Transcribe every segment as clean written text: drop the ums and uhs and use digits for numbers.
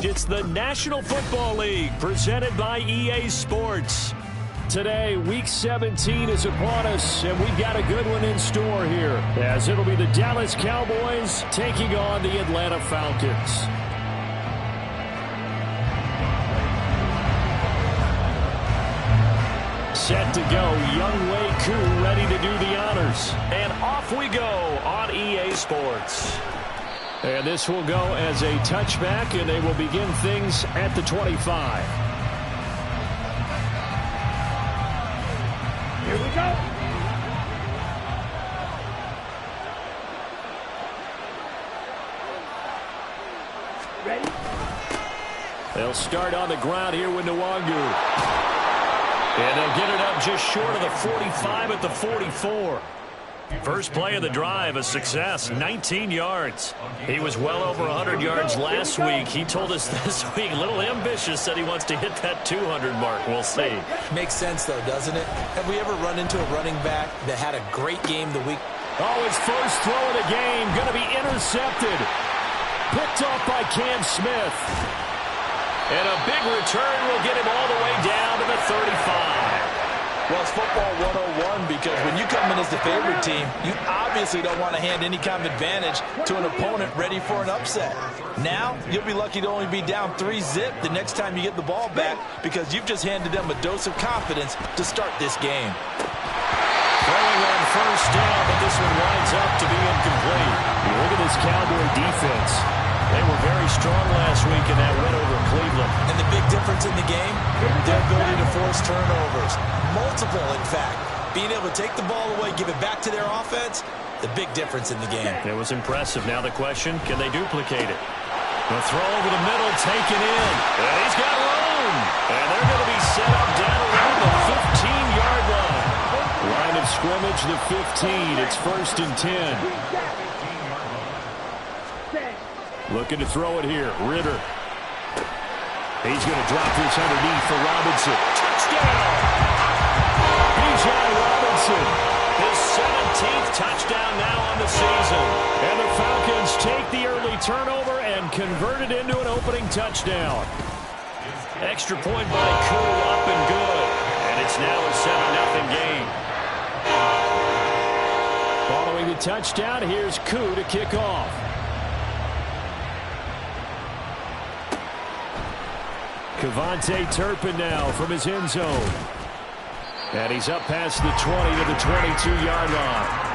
It's the National Football League presented by EA Sports. Today, Week 17 is upon us, and we've got a good one in store here, as it'll be the Dallas Cowboys taking on the Atlanta Falcons. Set to go, Younghoe Koo ready to do the honors. And off we go on EA Sports. And this will go as a touchback, and they will begin things at the 25. Here we go. Ready? They'll start on the ground here with Nwangu. And they'll get it up just short of the 45 at the 44. First play of the drive, a success, 19 yards. He was well over 100 yards last week. He told us this week, a little ambitious, said he wants to hit that 200 mark. We'll see. Makes sense, though, doesn't it? Have we ever run into a running back that had a great game the week? Oh, his first throw of the game, going to be intercepted. Picked off by Cam Smith. And a big return will get him all the way down to the 35. Well, it's football 101 because when you come in as the favorite team, you obviously don't want to hand any kind of advantage to an opponent ready for an upset. Now, you'll be lucky to only be down 3-zip the next time you get the ball back because you've just handed them a dose of confidence to start this game. Throwing on first down, but this one winds up to be incomplete. Look at this Cowboy defense. They were very strong last week in that win over Cleveland. And the big difference in the game, their ability to force turnovers. Multiple, in fact. Being able to take the ball away, give it back to their offense, the big difference in the game. It was impressive. Now the question, can they duplicate it? The throw over the middle, taken in. And he's got room. And they're going to be set up down around the 15-yard line. Line of scrimmage, the 15. It's 1st and 10. Looking to throw it here. Ritter. He's going to drop this underneath for Robinson. Touchdown! Bijan Robinson. His 17th touchdown now on the season. And the Falcons take the early turnover and convert it into an opening touchdown. Extra point by Koo, up and good. And it's now a 7-0 game. Following the touchdown, here's Koo to kick off. Kevontae Turpin now from his end zone. And he's up past the 20 to the 22-yard line.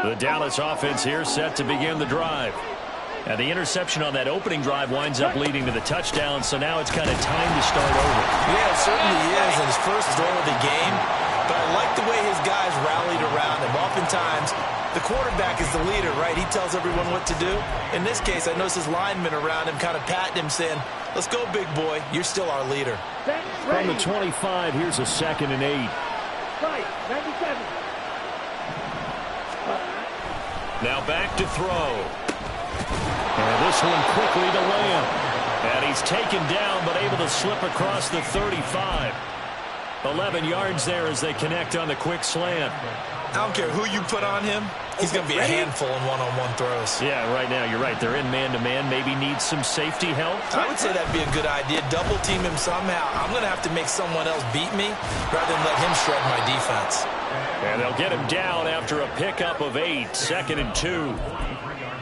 The Dallas offense here set to begin the drive. And the interception on that opening drive winds up leading to the touchdown, so now it's kind of time to start over. Yeah, it certainly is, and his first throw of the game. But I like the way his guys rallied around him. Oftentimes, the quarterback is the leader, right? He tells everyone what to do. In this case, I noticed his linemen around him kind of patting him, saying, let's go, big boy. You're still our leader. From the 25, here's a 2nd and 8. Right, 97. Now back to throw. And this one quickly to Lamb. And he's taken down, but able to slip across the 35. 11 yards there as they connect on the quick slant. I don't care who you put on him. He's going to be a handful in one-on-one throws. Yeah, right now you're right. They're in man-to-man. Maybe needs some safety help. I would say that'd be a good idea. Double team him somehow. I'm going to have to make someone else beat me rather than let him shred my defense. And they'll get him down after a pickup of 8, 2nd and 2.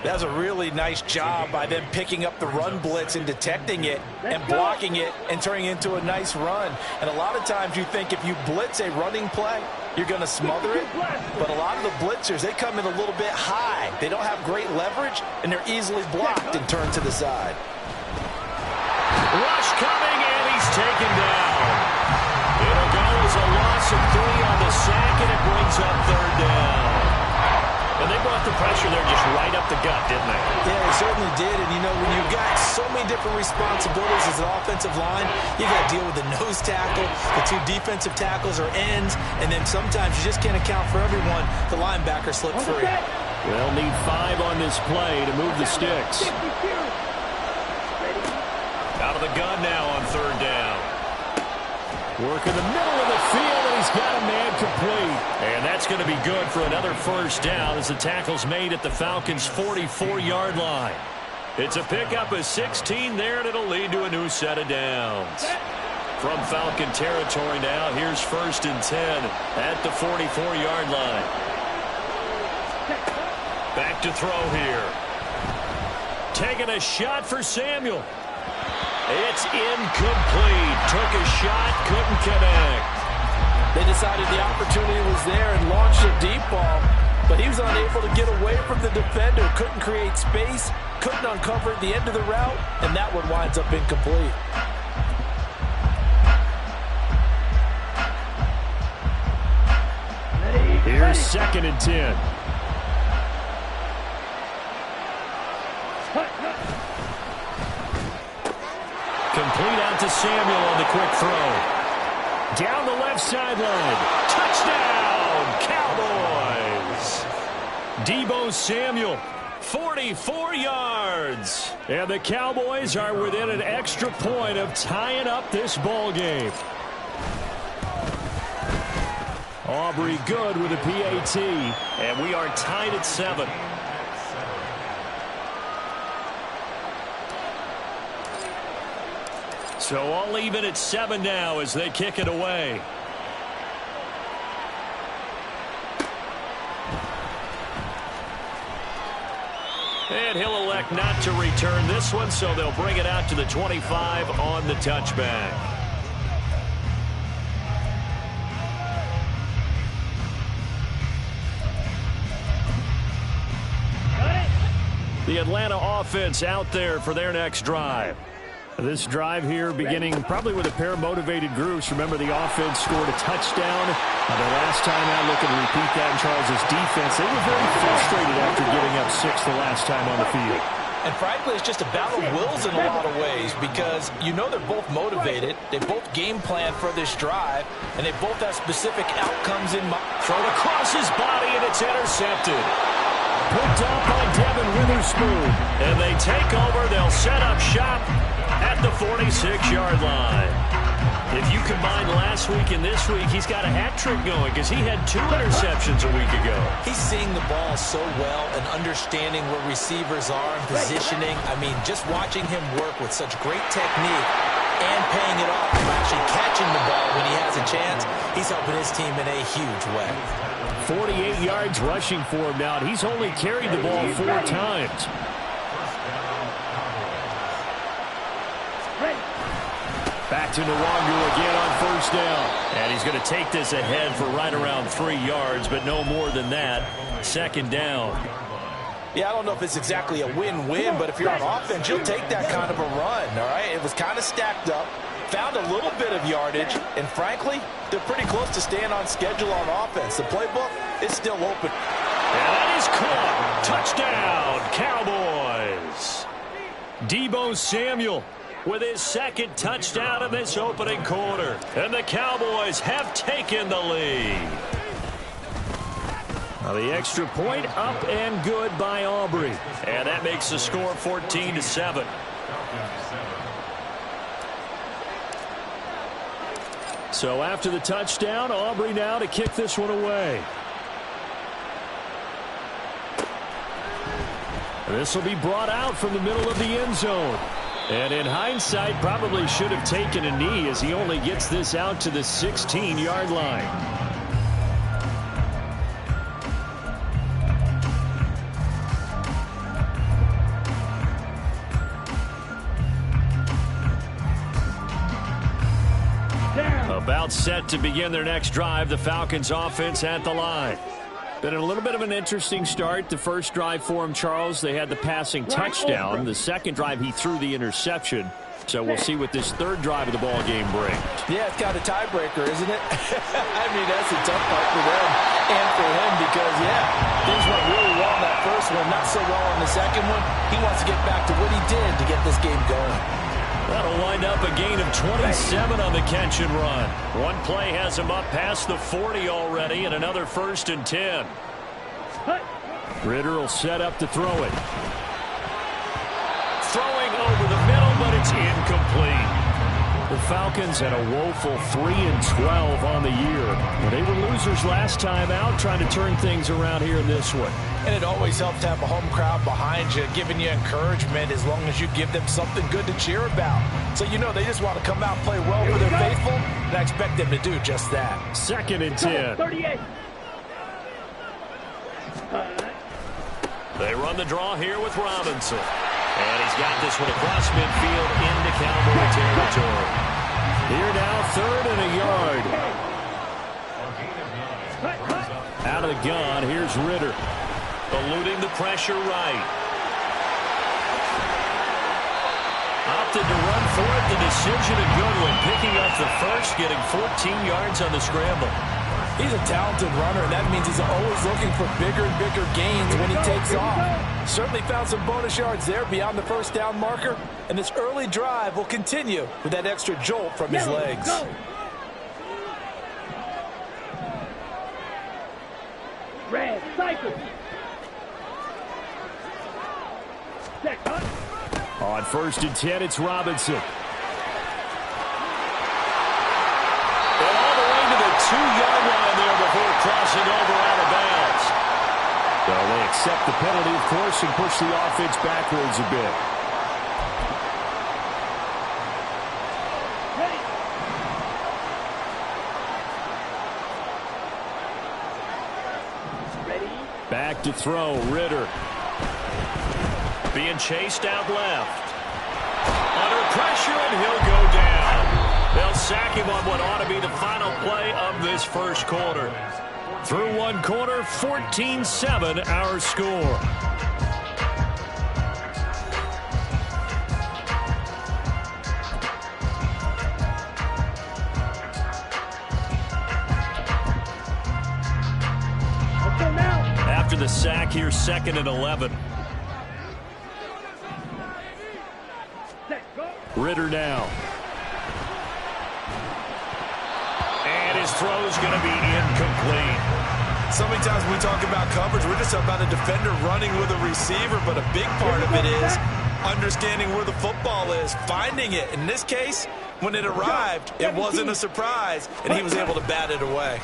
That's a really nice job by them picking up the run blitz and detecting it and blocking it and turning it into a nice run. And a lot of times you think if you blitz a running play, you're going to smother it. But a lot of the blitzers, they come in a little bit high. They don't have great leverage, and they're easily blocked and turned to the side. Rush coming, and he's taken down. It'll go as a loss of 3 on the sack, and it brings up 3rd down. And they brought the pressure there just right up the gut, didn't they? Yeah, they certainly did. And, you know, when you've got so many different responsibilities as an offensive line, you've got to deal with the nose tackle, the 2 defensive tackles or ends, and then sometimes you just can't account for everyone. The linebacker slipped free. They'll need 5 on this play to move the sticks. Out of the gun now on 3rd down. Work in the middle of the field, and he's got a man complete. And that's going to be good for another 1st down as the tackle's made at the Falcons' 44-yard line. It's a pickup of 16 there, and it'll lead to a new set of downs. From Falcon territory now, here's 1st and 10 at the 44-yard line. Back to throw here. Taking a shot for Samuel. It's incomplete. Took a shot, couldn't connect. They decided the opportunity was there and launched a deep ball, but he was unable to get away from the defender, couldn't create space, couldn't uncover the end of the route, and that one winds up incomplete. Here's 2nd and 10. Complete out to Samuel on the quick throw. Down the left sideline. Touchdown, Cowboys. Deebo Samuel, 44 yards. And the Cowboys are within an extra point of tying up this ball game. Aubrey good with a PAT. And we are tied at 7. So all even at 7 now as they kick it away. And he'll elect not to return this one, so they'll bring it out to the 25 on the touchback. The Atlanta offense out there for their next drive. This drive here beginning probably with a pair of motivated groups. Remember, the offense scored a touchdown. The last time out, looking to repeat that in Charles' defense. They were very frustrated after giving up 6 the last time on the field. And frankly, it's just a battle of wills in a lot of ways because you know they're both motivated. They both game plan for this drive, and they both have specific outcomes in mind. Thrown across his body, and it's intercepted. Picked up by Devin Witherspoon. And they take over. They'll set up shop at the 46-yard line. If you combine last week and this week, he's got a hat trick going because he had 2 interceptions a week ago. He's seeing the ball so well and understanding where receivers are and positioning. I mean, just watching him work with such great technique and paying it off from actually catching the ball when he has a chance, he's helping his team in a huge way. 48 yards rushing for him now. He's only carried the ball 4 times. Back to Nwangu again on 1st down. And he's going to take this ahead for right around 3 yards, but no more than that. 2nd down. Yeah, I don't know if it's exactly a win-win, but if you're on offense, you'll take that kind of a run, all right? It was kind of stacked up, found a little bit of yardage, and frankly, they're pretty close to staying on schedule on offense. The playbook is still open. And that is caught. Touchdown, Cowboys. Deebo Samuel with his 2nd touchdown of this opening quarter. And the Cowboys have taken the lead. Now the extra point up and good by Aubrey. And that makes the score 14-7. So after the touchdown, Aubrey now to kick this one away. This will be brought out from the middle of the end zone. And in hindsight, probably should have taken a knee as he only gets this out to the 16-yard line. About set to begin their next drive, the Falcons offense at the line. Been a little bit of an interesting start. The first drive for him, Charles, they had the passing touchdown. The second drive, he threw the interception. So we'll see what this third drive of the ball game brings. Yeah, it's kind of a tiebreaker, isn't it? I mean, that's a tough part for them and for him because, yeah, things went really well in that first one, not so well in the second one. He wants to get back to what he did to get this game going. That'll wind up a gain of 27 on the catch and run. One play has him up past the 40 already, and another 1st and 10. Ritter will set up to throw it. Throwing over the middle, but it's incomplete. The Falcons had a woeful 3-12 on the year. Well, they were losers last time out, trying to turn things around here in this one. And it always helps to have a home crowd behind you, giving you encouragement as long as you give them something good to cheer about. So you know they just want to come out and play well for their faithful, and I expect them to do just that. 2nd and 10. 38. They run the draw here with Robinson. And he's got this one across midfield into Cowboy territory. Here now, 3rd and a yard. Out of the gun, here's Ritter. Eluding the pressure right. Opted to run for it. The decision a good one. Picking up the first, getting 14 yards on the scramble. He's a talented runner, and that means he's always looking for bigger and bigger gains when he takes off. Certainly found some bonus yards there beyond the first down marker, and this early drive will continue with that extra jolt from his legs. Red, cycle. On 1st and 10, it's Robinson. And all the way to the 2-yard line there before crossing over out of bounds. Well, they accept the penalty, of course, and push the offense backwards a bit. Ready? Back to throw, Ritter. Being chased out left. Under pressure, and he'll go down. They'll sack him on what ought to be the final play of this first quarter. Through one quarter, 14-7 our score. After the sack, here's 2nd and 11. Ritter now. And his throw's going to be incomplete. So many times when we talk about coverage, we're just about a defender running with a receiver, but a big part of it is understanding where the football is, finding it. In this case, when it arrived, it wasn't a surprise, and he was able to bat it away.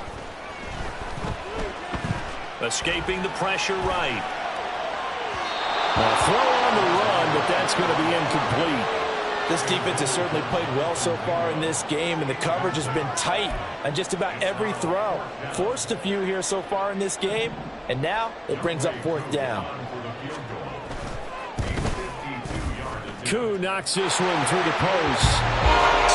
Escaping the pressure right. A throw on the run, but that's going to be incomplete. This defense has certainly played well so far in this game, and the coverage has been tight on just about every throw. Forced a few here so far in this game, and now it brings up 4th down. Koo knocks this one through the post.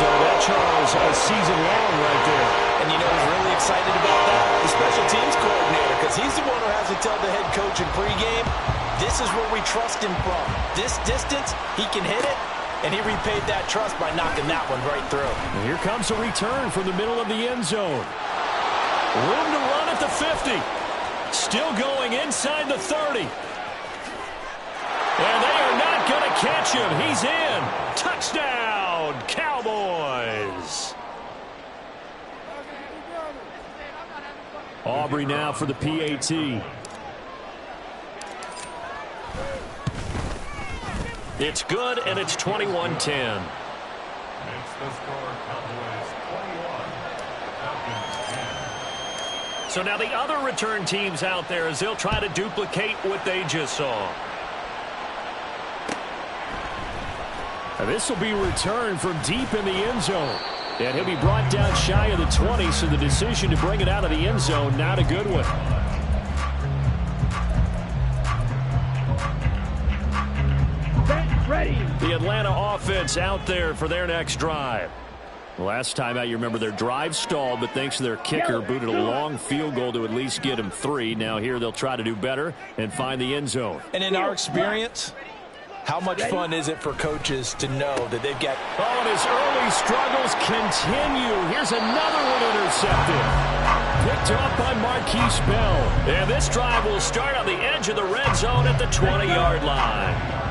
So that, Charles, a season long right there. And you know who's really excited about that? The special teams coordinator, because he's the one who has to tell the head coach in pregame, this is where we trust him from. This distance, he can hit it. And he repaid that trust by knocking that one right through. And here comes a return from the middle of the end zone. Room to run at the 50. Still going inside the 30. And they are not going to catch him. He's in. Touchdown, Cowboys. Aubrey now for the PAT. It's good, and it's 21-10. So now the other return teams out there as they'll try to duplicate what they just saw. And this will be returned from deep in the end zone. And he'll be brought down shy of the 20, so the decision to bring it out of the end zone, not a good one. Ready. The Atlanta offense out there for their next drive. Last time out, you remember their drive stalled, but thanks to their kicker, booted a long field goal to at least get them 3. Now here they'll try to do better and find the end zone. And in our experience, how much fun is it for coaches to know that they've got... Oh, and his early struggles continue. Here's another one intercepted. Picked up by Marquise Bell. And this drive will start on the edge of the red zone at the 20-yard line.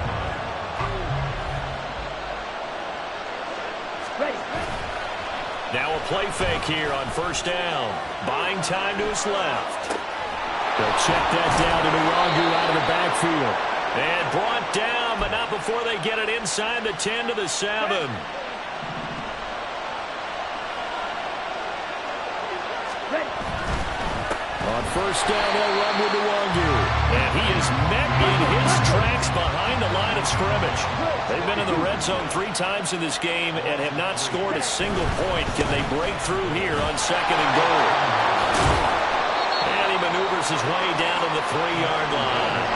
Now a play fake here on first down. Buying time to his left. They'll check that down to Nwangu out of the backfield. And brought down, but not before they get it inside the 10 to the 7. On first down, they'll run with Nwangu. And he is met in his tracks behind the line of scrimmage. They've been in the red zone 3 times in this game and have not scored a single point. Can they break through here on second and goal? And he maneuvers his way down to the 3-yard line.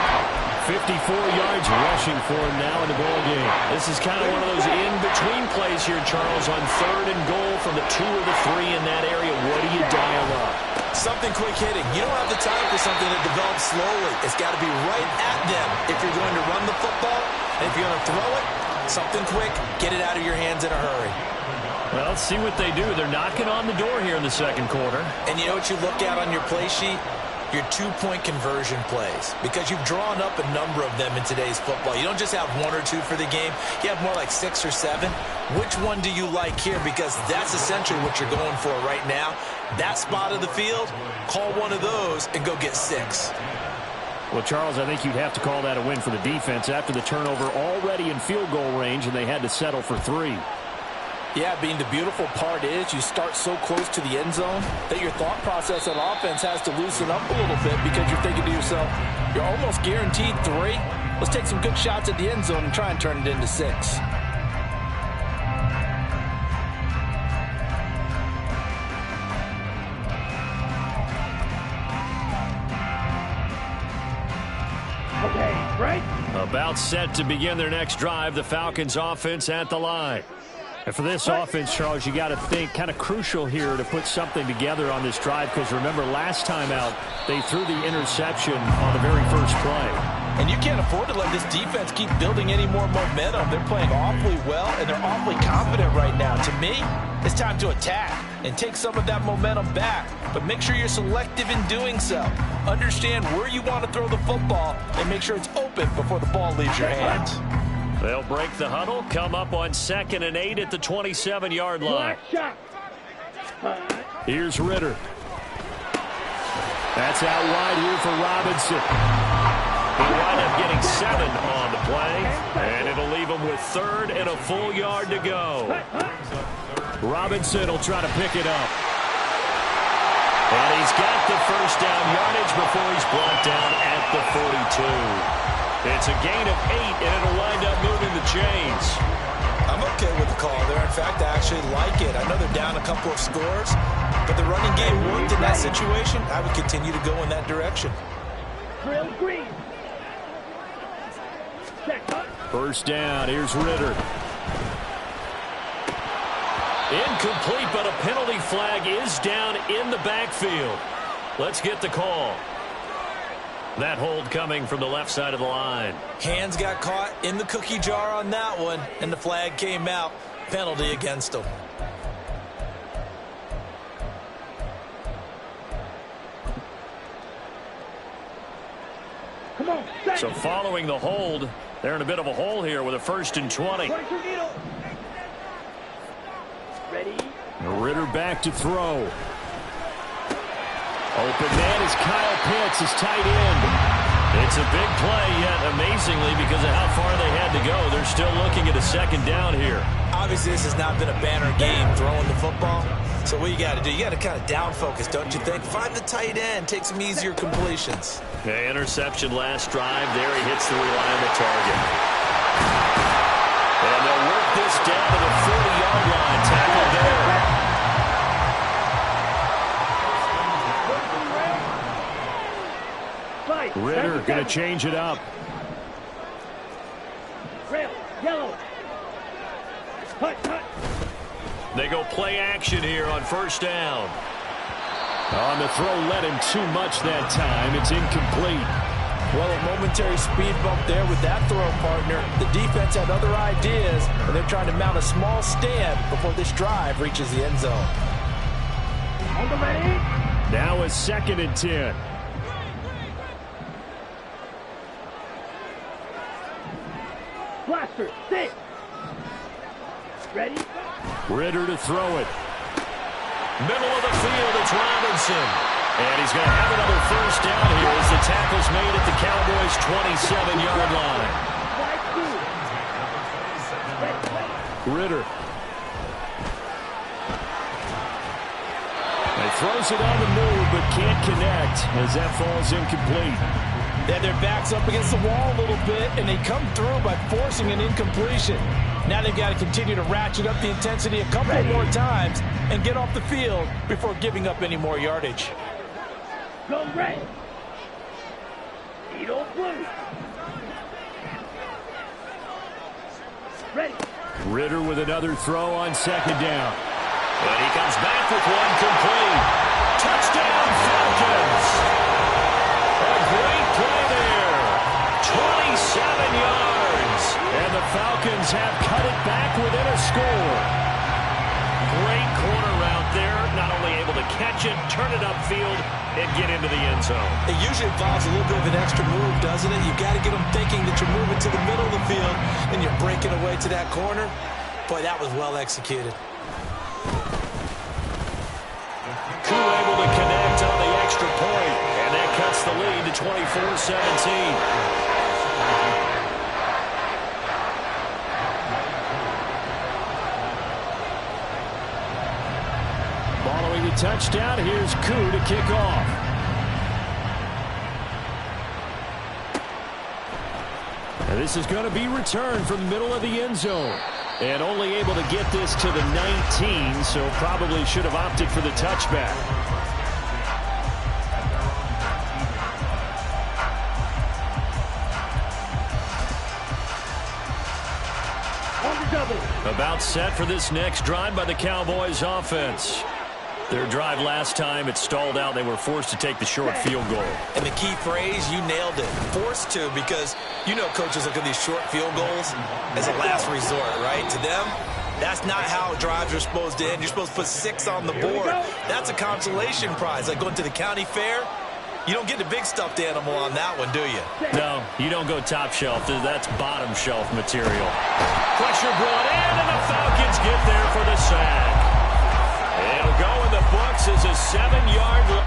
54 yards rushing for him now in the ball game. This is kind of one of those in-between plays here, Charles, on third and goal from the 2 or the 3 in that area. What do you dial up? Something quick hitting. You don't have the time for something that develops slowly. It's got to be right at them if you're going to run the football. And if you're going to throw it, something quick, get it out of your hands in a hurry. Well, let's see what they do. They're knocking on the door here in the second quarter. And you know what you look at on your play sheet? Your 2-point conversion plays, because you've drawn up a number of them in today's football. You don't just have 1 or 2 for the game. You have more like 6 or 7. Which one do you like here? Because that's essentially what you're going for right now. That spot of the field, call one of those and go get 6. Well, Charles, I think you'd have to call that a win for the defense after the turnover already in field goal range, and they had to settle for 3. Yeah, Bean, the beautiful part is you start so close to the end zone that your thought process on offense has to loosen up a little bit because you're thinking to yourself, you're almost guaranteed 3. Let's take some good shots at the end zone and try and turn it into 6. Okay, right? About set to begin their next drive, the Falcons offense at the line. And for this offense, Charles, you got to think kind of crucial here to put something together on this drive, because remember last time out they threw the interception on the very first play. And you can't afford to let this defense keep building any more momentum. They're playing awfully well, and they're awfully confident right now. To me, it's time to attack and take some of that momentum back. But make sure you're selective in doing so. Understand where you want to throw the football and make sure it's open before the ball leaves your hands. They'll break the huddle, come up on 2nd and 8 at the 27-yard line. Here's Ritter. That's out wide here for Robinson. He'll wind up getting 7 on the play, and it'll leave him with 3rd and a full yard to go. Robinson will try to pick it up. And he's got the first down yardage before he's brought down at the 42. It's a gain of 8, and it'll wind up moving the chains. I'm okay with the call there. In fact, I actually like it. I know they're down a couple of scores, but the running game worked in that situation. I would continue to go in that direction. Green. First down, here's Ritter. Incomplete, but a penalty flag is down in the backfield. Let's get the call. That hold coming from the left side of the line. Hands got caught in the cookie jar on that one, and the flag came out. Penalty against him. Come on, so following the hold, they're in a bit of a hole here with a 1st and 20. Ready? Ritter back to throw. Open man is Kyle Pitts, his tight end. It's a big play, yet amazingly, because of how far they had to go, they're still looking at a 2nd down here. Obviously, this has not been a banner game throwing the football. So what you got to do, you got to kind of down focus, don't you think? Find the tight end, take some easier completions. Okay, interception last drive. There he hits the reliable target. And they'll work down to the 40-yard line. Tackle there. Ritter going to change it up. Red, yellow. Hut, hut. They go play action here on first down. On the throw led him too much that time. It's incomplete. Well, a momentary speed bump there with that throw, partner. The defense had other ideas, and they're trying to mount a small stand before this drive reaches the end zone. On the ready. Now a 2nd and 10. Blaster, 6. Ready? Ritter to throw it. Middle of the field, it's Robinson. And he's going to have another first down here as the tackle's made at the Cowboys' 27-yard line. Ritter. He throws it on the move, but can't connect as that falls incomplete. They had their backs up against the wall a little bit, and they come through by forcing an incompletion. Now they've got to continue to ratchet up the intensity a couple more times and get off the field before giving up any more yardage. Go red. Eagle blue. Ready. Ritter with another throw on 2nd down. And he comes back with one complete. Touchdown, Falcons. A great play there. 27 yards. And the Falcons have cut it back within a score. Great corner route there. Not only able to catch it, turn it upfield, and get into the end zone. It usually involves a little bit of an extra move, doesn't it? You've got to get them thinking that you're moving to the middle of the field and you're breaking away to that corner. Boy, that was well executed. Koo able to connect on the extra point, and that cuts the lead to 24-17. Following the touchdown, here's Koo to kick off. And this is going to be returned from the middle of the end zone. And only able to get this to the 19, so probably should have opted for the touchback. About set for this next drive by the Cowboys offense. Their drive last time, it stalled out. They were forced to take the short field goal. And the key phrase, you nailed it. Forced to, because you know coaches look at these short field goals as a last resort, right? To them, that's not how drives are supposed to end. You're supposed to put 6 on the board. That's a consolation prize. Like going to the county fair, you don't get the big stuffed animal on that one, do you? No, you don't go top shelf. That's bottom shelf material. Pressure brought in, and the Falcons get there for the sack. It'll go in the books as a 7-yard.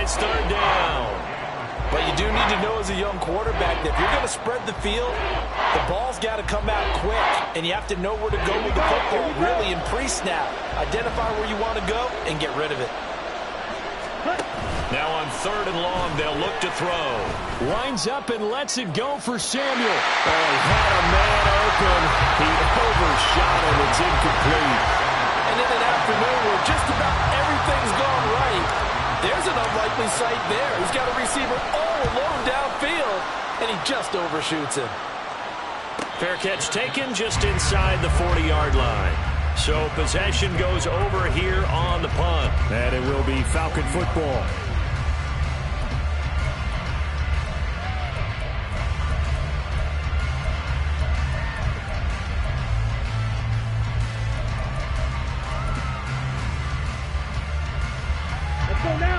it's third down. But you do need to know as a young quarterback that if you're going to spread the field, the ball's got to come out quick, and you have to know where to go with the football, really, in pre-snap. Identify where you want to go and get rid of it. Now on third and long, they'll look to throw. Lines up and lets it go for Samuel. Oh, he had a man open. He overshot him. It's incomplete. And in an afternoon where just about everything's gone right, there's an unlikely sight there. He's got a receiver all alone downfield, and he just overshoots him. Fair catch taken just inside the 40-yard line. So possession goes over here on the punt. And it will be Falcon football.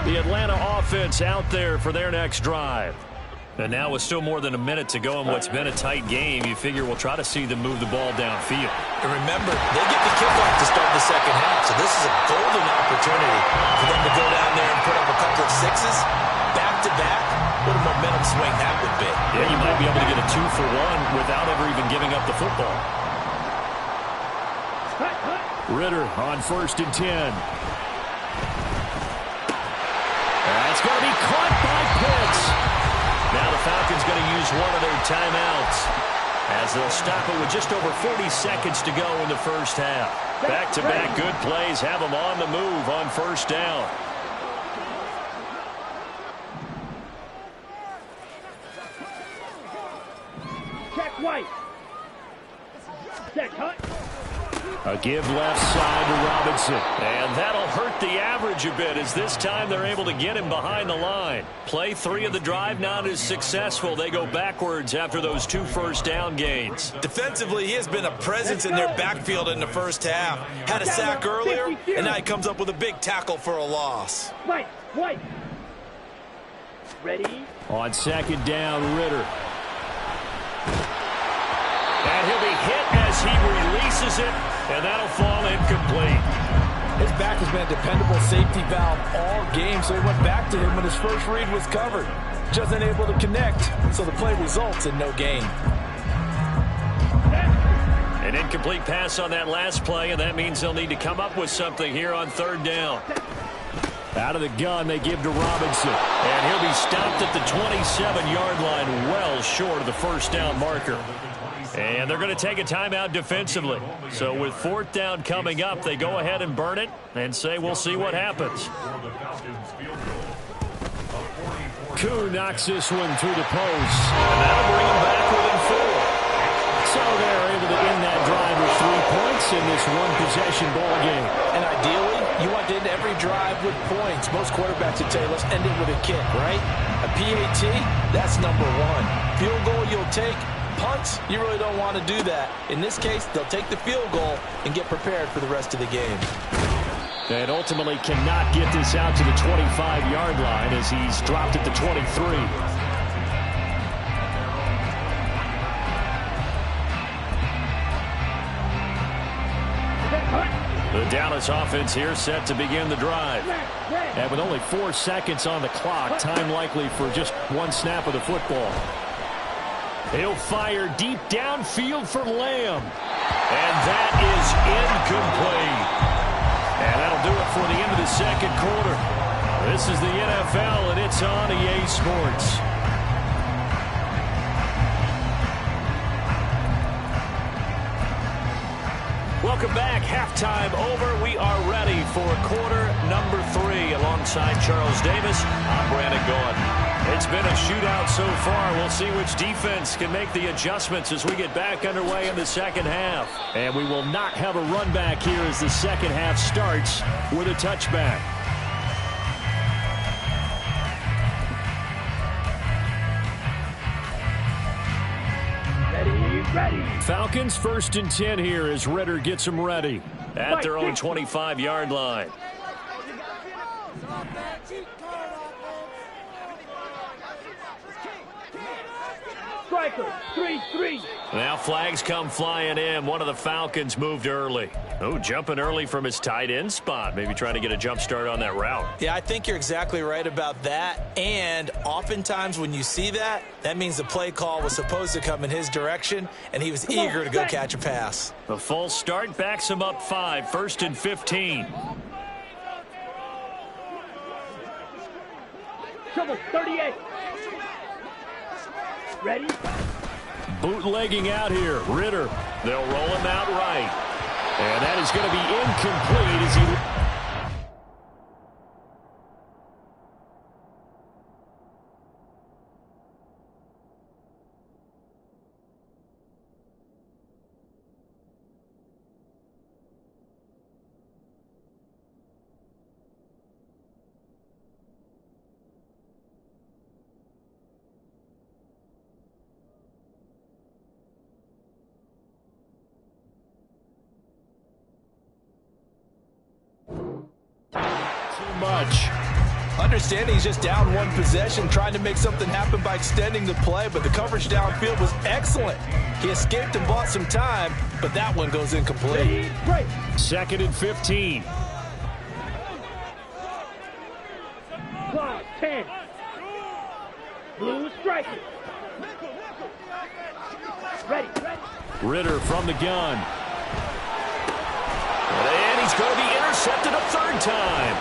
The Atlanta offense out there for their next drive. And now with still more than a minute to go in what's been a tight game, you figure we'll try to see them move the ball downfield. And remember, they get the kickoff to start the second half, so this is a golden opportunity for them to go down there and put up a couple of sixes, back-to-back. What a momentum swing that would be. Yeah, you might be able to get a 2-for-1 without ever even giving up the football. Ritter on 1st and 10. That's going to be caught by Pitts. Now the Falcons going to use one of their timeouts as they'll stop it with just over 40 seconds to go in the first half. Back-to-back good plays have them on the move on 1st down. Check right. Check cut. A give left side to Robinson. And that'll hurt the average a bit as this time they're able to get him behind the line. Play 3 of the drive not as successful. They go backwards after those 2 first down gains. Defensively, he has been a presence in their backfield in the first half. Had a sack earlier, and now he comes up with a big tackle for a loss. Right. Ready? On 2nd down, Ritter. And he'll be hit as he releases it, and that'll fall incomplete. His back has been a dependable safety valve all game, so he went back to him when his first read was covered. Just unable to connect, so the play results in no gain. An incomplete pass on that last play, and that means they'll need to come up with something here on 3rd down. Out of the gun, they give to Robinson. And he'll be stopped at the 27-yard line, well short of the 1st down marker. And they're going to take a timeout defensively. So with 4th down coming up, they go ahead and burn it and say we'll see what happens. Koo knocks this one through the post. And that'll bring them back within 4. So they're able to end that drive with 3 points in this one-possession ball game. And ideally, you want to end every drive with points. Most quarterbacks would tell you, let's end it with a kick, right? A PAT, that's number 1. Field goal you'll take. Punts, you really don't want to do that. In this case, they'll take the field goal and get prepared for the rest of the game. And ultimately cannot get this out to the 25-yard line as he's dropped at the 23. The Dallas offense here set to begin the drive. And with only 4 seconds on the clock, time likely for just 1 snap of the football. He'll fire deep downfield for Lamb. And that is incomplete. And that'll do it for the end of the 2nd quarter. This is the NFL, and it's on EA Sports. Welcome back. Halftime over. We are ready for quarter number 3. Alongside Charles Davis, I'm Brandon Gaudin. It's been a shootout so far. We'll see which defense can make the adjustments as we get back underway in the 2nd half. And we will not have a run back here as the 2nd half starts with a touchback. Ready. Falcons 1st and 10 here as Ritter gets them ready at their own 25-yard line. Striker, 3-3. Now flags come flying in. One of the Falcons moved early. Oh, jumping early from his tight end spot. Maybe trying to get a jump start on that route. Yeah, I think you're exactly right about that. And oftentimes when you see that, that means the play call was supposed to come in his direction, and he was eager to go catch a pass. A false start backs him up 5, 1st and 15. Trouble 38. Ready? Bootlegging out here. Ritter. They'll roll him out right. And that is going to be incomplete as he... much. Understanding he's just down one possession, trying to make something happen by extending the play, but the coverage downfield was excellent. He escaped and bought some time, but that one goes incomplete. 2nd and 15. Clock 10. Blue striker. Ready. Ritter from the gun. And he's going to be intercepted a 3rd time.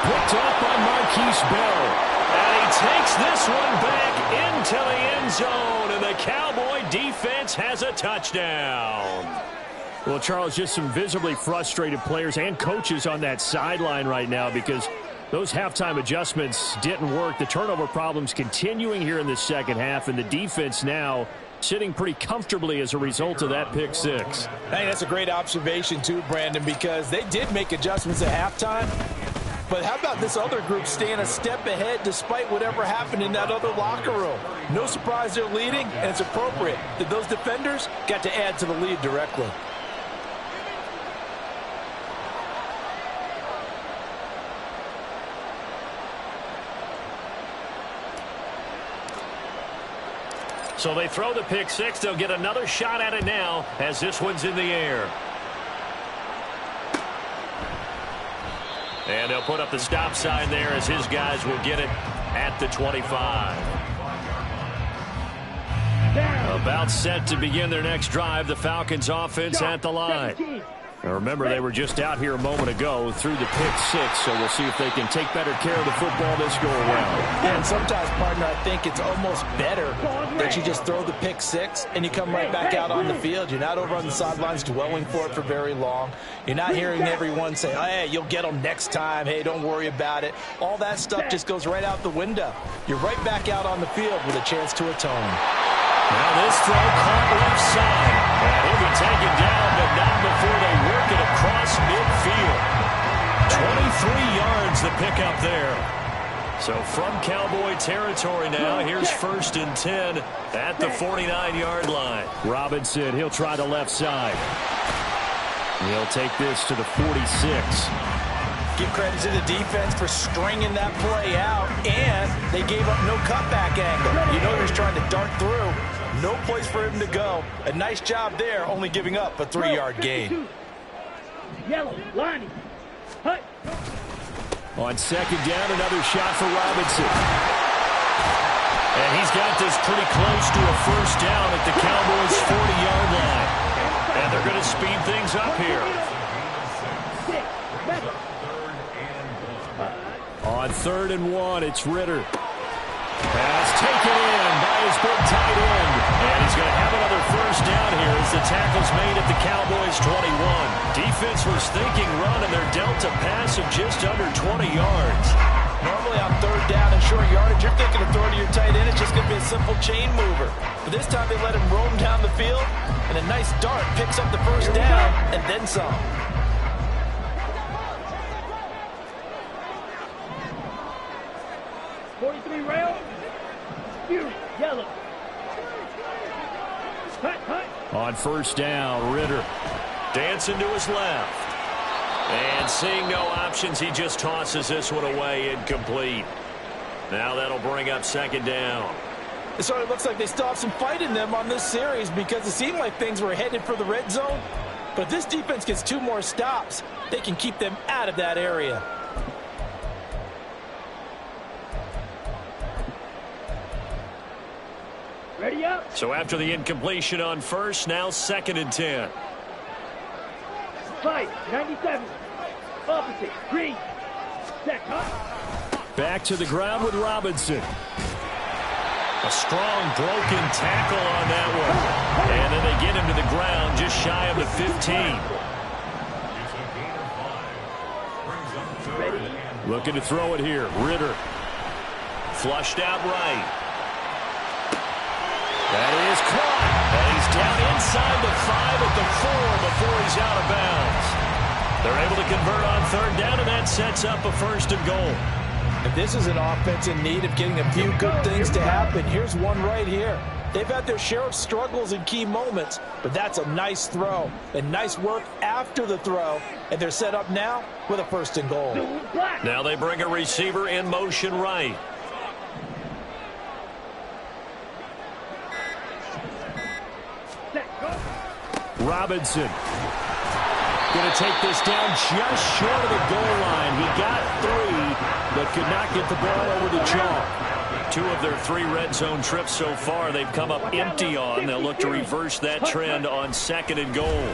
Picked up by Marquise Bell. And he takes this one back into the end zone. And the Cowboy defense has a touchdown. Well, Charles, just some visibly frustrated players and coaches on that sideline right now because those halftime adjustments didn't work. The turnover problems continuing here in the second half. And the defense now sitting pretty comfortably as a result of that pick 6. Hey, that's a great observation too, Brandon, because they did make adjustments at halftime. But how about this other group staying a step ahead despite whatever happened in that other locker room? No surprise they're leading, and it's appropriate that those defenders got to add to the lead directly. So they throw the pick 6. They'll get another shot at it now as this one's in the air. And they'll put up the stop sign there as his guys will get it at the 25. About set to begin their next drive. The Falcons offense at the line. Now remember, they were just out here a moment ago through the pick 6, so we'll see if they can take better care of the football this go around. Yeah, and sometimes, partner, I think it's almost better that you just throw the pick 6 and you come right back out on the field. You're not over on the sidelines dwelling for it for very long. You're not hearing everyone say, hey, you'll get them next time. Hey, don't worry about it. All that stuff just goes right out the window. You're right back out on the field with a chance to atone. Now this throw caught left side. And he'll be taken down, but not before they work it across midfield. 23 yards the pickup there. So from Cowboy territory now, here's 1st and 10 at the 49-yard line. Robinson, he'll try the left side. He'll take this to the 46. Give credit to the defense for stringing that play out, and they gave up no cutback angle. You know he's trying to dart through. No place for him to go. A nice job there, only giving up a 3-yard gain. Yellow, lining. Hut. On 2nd down, another shot for Robinson. And he's got this pretty close to a 1st down at the Cowboys' 40-yard line. And they're going to speed things up here. On 3rd and 1, it's Ritter. Pass taken in by his big tight end. And he's going to have another 1st down here as the tackle's made at the Cowboys' 21. Defense was thinking run, and they're dealt a pass of just under 20 yards. Normally on 3rd down and short yardage, you're thinking of throwing to your tight end. It's just going to be a simple chain mover. But this time they let him roam down the field, and a nice dart picks up the 1st down and then some. Rail. Fury, yellow. Hut. On 1st down, Ritter dancing to his left. And seeing no options, he just tosses this one away, incomplete. Now that'll bring up 2nd down. It sort of looks like they still have some fight in them on this series because it seemed like things were headed for the red zone. But if this defense gets 2 more stops, they can keep them out of that area. Ready up. So after the incompletion on first, now 2nd and 10. Fight. 97. Opposite. Green. Set. Huh? Back to the ground with Robinson. A strong broken tackle on that one. And then they get him to the ground just shy of the 15. Ready. Looking to throw it here. Ritter. Flushed out right. That is caught. And he's down inside the 5 at the 4 before he's out of bounds. They're able to convert on 3rd down, and that sets up a 1st and goal. If this is an offense in need of getting a few good things to happen, here's one right here. They've had their share of struggles in key moments, but that's a nice throw and nice work after the throw, and they're set up now with a 1st and goal. Now they bring a receiver in motion right. Robinson going to take this down just short of the goal line. He got 3, but could not get the ball over the chalk. 2 of their 3 red zone trips so far they've come up empty on. They'll look to reverse that trend on 2nd and goal.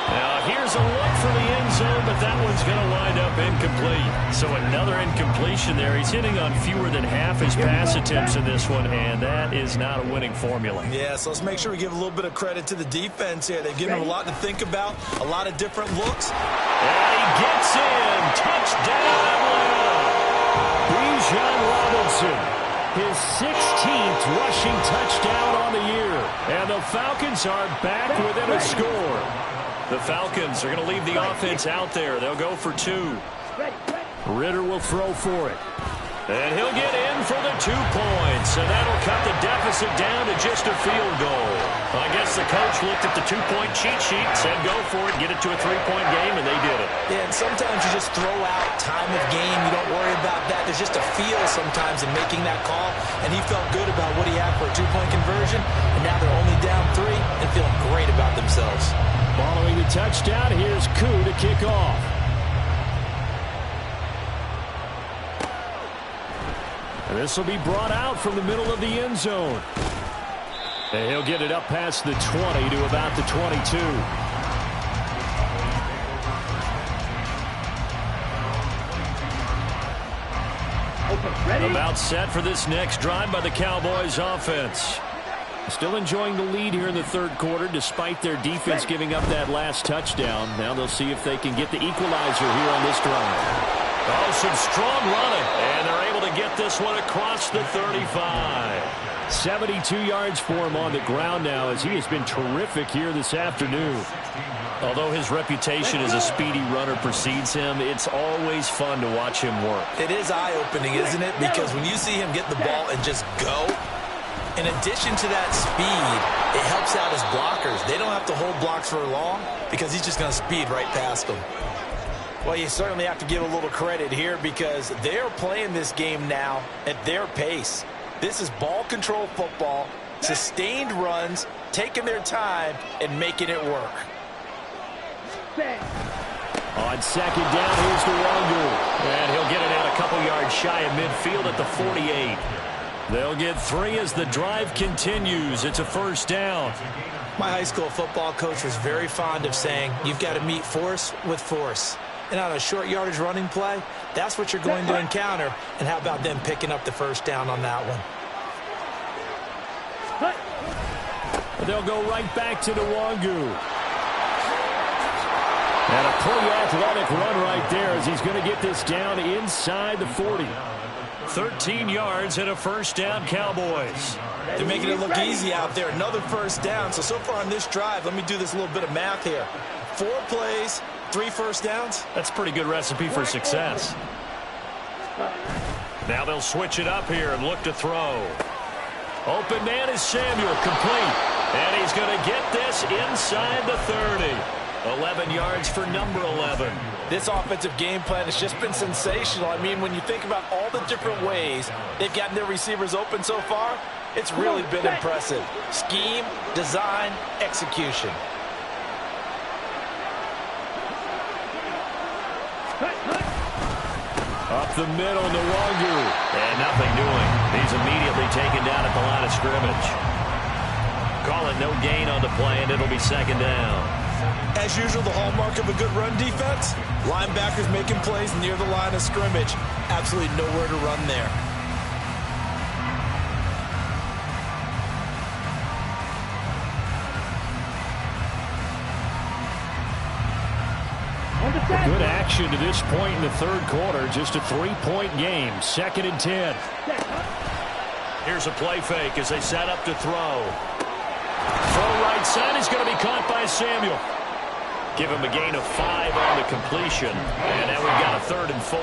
Now here's a look for the end zone, but that one's going to wind up incomplete. So another incompletion there. He's hitting on fewer than half his pass attempts in this one, and that is not a winning formula. Yeah, so let's make sure we give a little bit of credit to the defense here. They've given him a lot to think about, a lot of different looks. And he gets in. Touchdown, Atlanta. Bijan Robinson, his 16th rushing touchdown on the year. And the Falcons are back within a score. The Falcons are going to leave the offense out there. They'll go for 2. Ritter will throw for it. And he'll get in for the 2 points. And that'll cut the deficit down to just a field goal. I guess the coach looked at the 2-point cheat sheet and said go for it, get it to a 3-point game, and they did it. Yeah, and sometimes you just throw out time of game. You don't worry about that. There's just a feel sometimes in making that call. And he felt good about what he had for a 2-point conversion. And now they're only down 3 and feeling great about themselves. Following the touchdown, here's Koo to kick off. And this will be brought out from the middle of the end zone. And he'll get it up past the 20 to about the 22. About set for this next drive by the Cowboys offense. Still enjoying the lead here in the 3rd quarter despite their defense giving up that last touchdown. Now they'll see if they can get the equalizer here on this drive. Oh, some strong running. And they're able to get this one across the 35. 72 yards for him on the ground now as he has been terrific here this afternoon. Although his reputation as a speedy runner precedes him, it's always fun to watch him work. It is eye-opening, isn't it? Because when you see him get the ball and just go, in addition to that speed, it helps out his blockers. They don't have to hold blocks for long because he's just going to speed right past them. Well, you certainly have to give a little credit here because they're playing this game now at their pace. This is ball control football, sustained runs, taking their time, and making it work. On 2nd down, here's Nwangu. And he'll get it out a couple yards shy of midfield at the 48. They'll get 3 as the drive continues. It's a 1st down. My high school football coach was very fond of saying, you've got to meet force with force. And on a short yardage running play, that's what you're going to encounter. And how about them picking up the 1st down on that one? They'll go right back to Nwangu. And a pretty athletic run right there as he's going to get this down inside the 40. 13 yards and a 1st down, Cowboys. They're making it look easy out there. Another 1st down. So far on this drive, let me do this little bit of math here. 4 plays, 3 1st downs. That's a pretty good recipe for success. Now they'll switch it up here and look to throw. Open man is Samuel, complete. And he's going to get this inside the 30. 11 yards for number 11. This offensive game plan has just been sensational. I mean, when you think about all the different ways they've gotten their receivers open so far, it's really been impressive. Scheme, design, execution. the middle, Nwangu. And nothing doing. He's immediately taken down at the line of scrimmage. Call it no gain on the play, and it'll be second down. As usual, the hallmark of a good run defense, linebackers making plays near the line of scrimmage. Absolutely nowhere to run there. Good action to this point in the third quarter. Just a 3-point game. 2nd and 10. Here's a play fake as they set up to throw. Throw right side is going to be caught by Samuel. Give him a gain of 5 on the completion. And now we've got a 3rd and 4.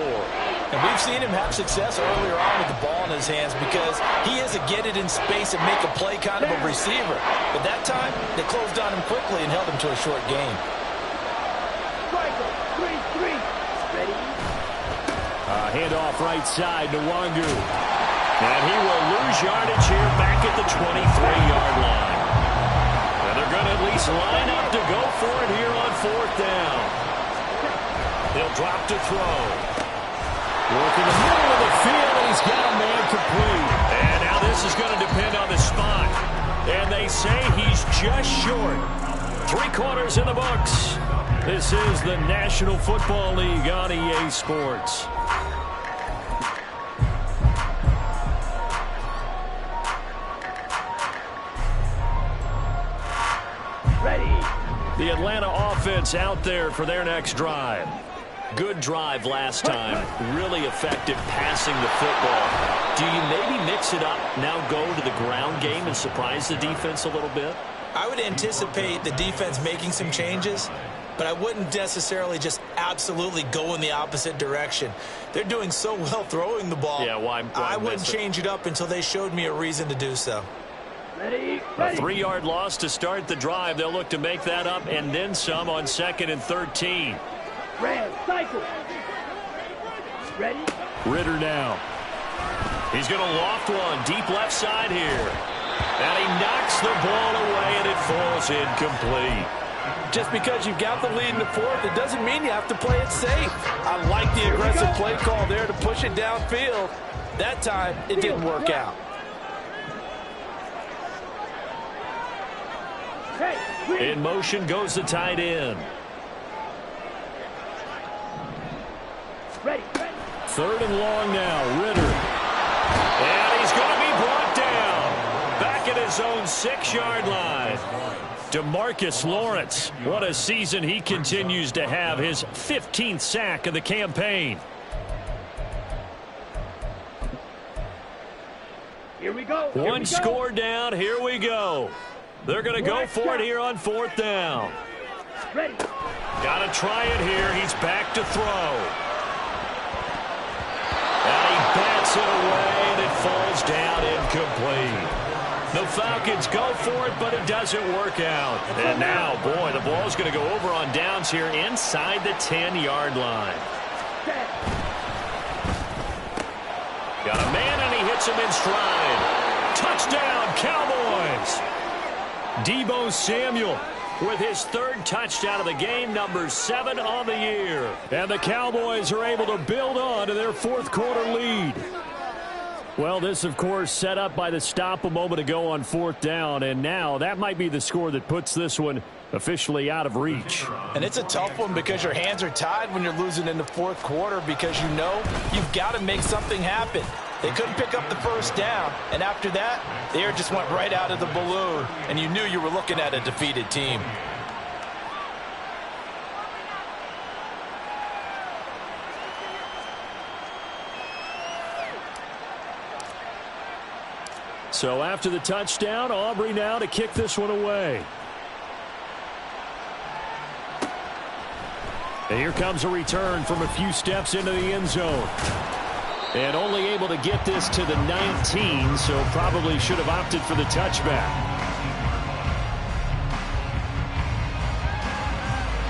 And we've seen him have success earlier on with the ball in his hands because he is a get it in space and make a play kind of a receiver. But that time, they closed on him quickly and held him to a short game. Handoff right side to Nwangu. And he will lose yardage here back at the 23-yard line. And they're going to at least line up to go for it here on 4th down. He'll drop to throw. Working the middle of the field, and he's got a man complete. And now this is going to depend on the spot. And they say he's just short. 3 quarters in the books. This is the National Football League on EA Sports. The Atlanta offense out there for their next drive. Good drive last time. Really effective passing the football. Do you maybe mix it up, now go to the ground game and surprise the defense a little bit? I would anticipate the defense making some changes, but I wouldn't necessarily just absolutely go in the opposite direction. They're doing so well throwing the ball. Yeah, why I wouldn't change it up until they showed me a reason to do so. A 3-yard loss to start the drive. They'll look to make that up and then some on 2nd and 13. Red cycle. Ready? Ritter now. He's going to loft one deep left side here. And he knocks the ball away and it falls incomplete. Just because you've got the lead in the 4th, it doesn't mean you have to play it safe. I like the aggressive play call there to push it downfield. That time, it didn't work out. In motion goes the tight end. Ready. 3rd and long now, Ritter. And he's going to be brought down. Back at his own 6-yard line. DeMarcus Lawrence, what a season he continues to have. His 15th sack of the campaign. Here we go. One score down. Here we go. They're going to go for it here on 4th down. Ready. Got to try it here. He's back to throw. And he bats it away, and it falls down incomplete. The Falcons go for it, but it doesn't work out. And now, boy, the ball's going to go over on downs here inside the 10-yard line. Got a man, and he hits him in stride. Touchdown, Cowboys! Deebo Samuel with his 3rd touchdown of the game, number 7 on the year. And the Cowboys are able to build on to their 4th quarter lead. Well, this, of course, set up by the stop a moment ago on 4th down, and now that might be the score that puts this one officially out of reach. And it's a tough one because your hands are tied when you're losing in the 4th quarter because you know you've got to make something happen. They couldn't pick up the 1st down, and after that, the air just went right out of the balloon, and you knew you were looking at a defeated team. So after the touchdown, Aubrey now to kick this one away. And here comes a return from a few steps into the end zone. And only able to get this to the 19, so probably should have opted for the touchback.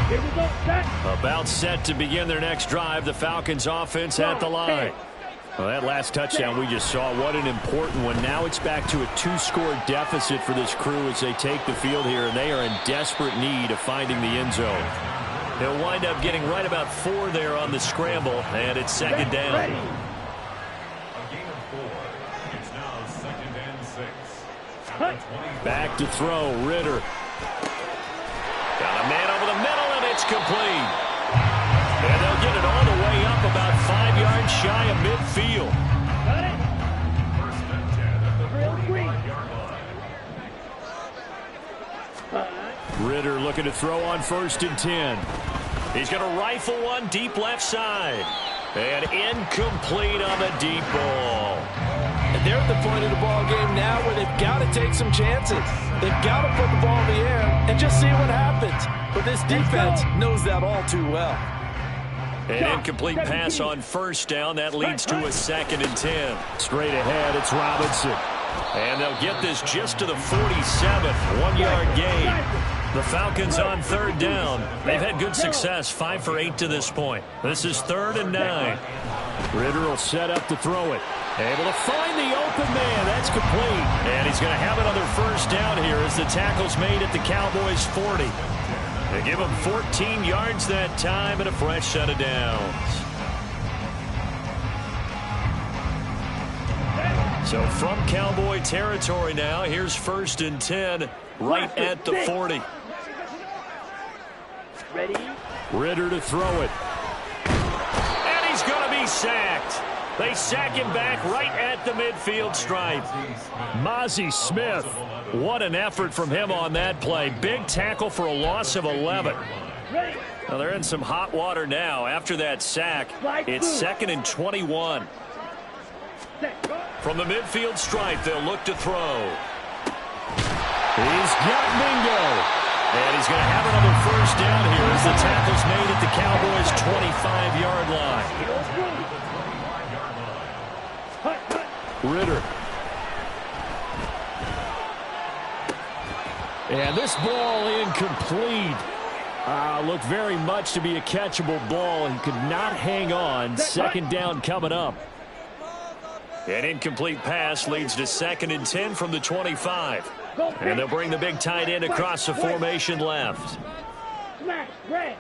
Here we go. Set. About set to begin their next drive. The Falcons offense at the line. Well, that last touchdown we just saw, what an important one. Now it's back to a 2-score deficit for this crew as they take the field here, and they are in desperate need of finding the end zone. He'll wind up getting right about 4 there on the scramble, and it's second down. Ready. A gain of 4. It's now 2nd and 6. Back to throw, Ritter. Got a man over the middle, and it's complete. And they'll get it all the way up about 5 yards shy of midfield. Got it. First and 10 at the Real green. 45-yard line. Ritter looking to throw on 1st and 10. He's going to rifle one deep left side. And incomplete on the deep ball. And they're at the point of the ball game now where they've got to take some chances. They've got to put the ball in the air and just see what happens. But this defense knows that all too well. An incomplete pass on 1st down. That leads to a 2nd and 10. Straight ahead, it's Robinson. And they'll get this just to the 47th. 1-yard gain. The Falcons on 3rd down. They've had good success, 5 for 8 to this point. This is 3rd and 9. Ritter will set up to throw it. Able to find the open man. That's complete. And he's going to have another 1st down here as the tackle's made at the Cowboys' 40. They give him 14 yards that time and a fresh set of downs. So from Cowboy territory now, here's 1st and 10 right at the 40. Ready. Ritter to throw it. And he's going to be sacked. They sack him back right at the midfield stripe. Mozzie Smith, what an effort from him on that play. Big tackle for a loss of 11. Ready. Now they're in some hot water now after that sack. It's 2nd and 21. Set. From the midfield stripe, they'll look to throw. He's got Mingo. And he's going to have another 1st down here as the tackle's made at the Cowboys' 25-yard line. Ritter. And this ball incomplete. Looked very much to be a catchable ball. He could not hang on. 2nd down coming up. An incomplete pass leads to 2nd and 10 from the 25. And they'll bring the big tight end across the formation left. Smash. Red.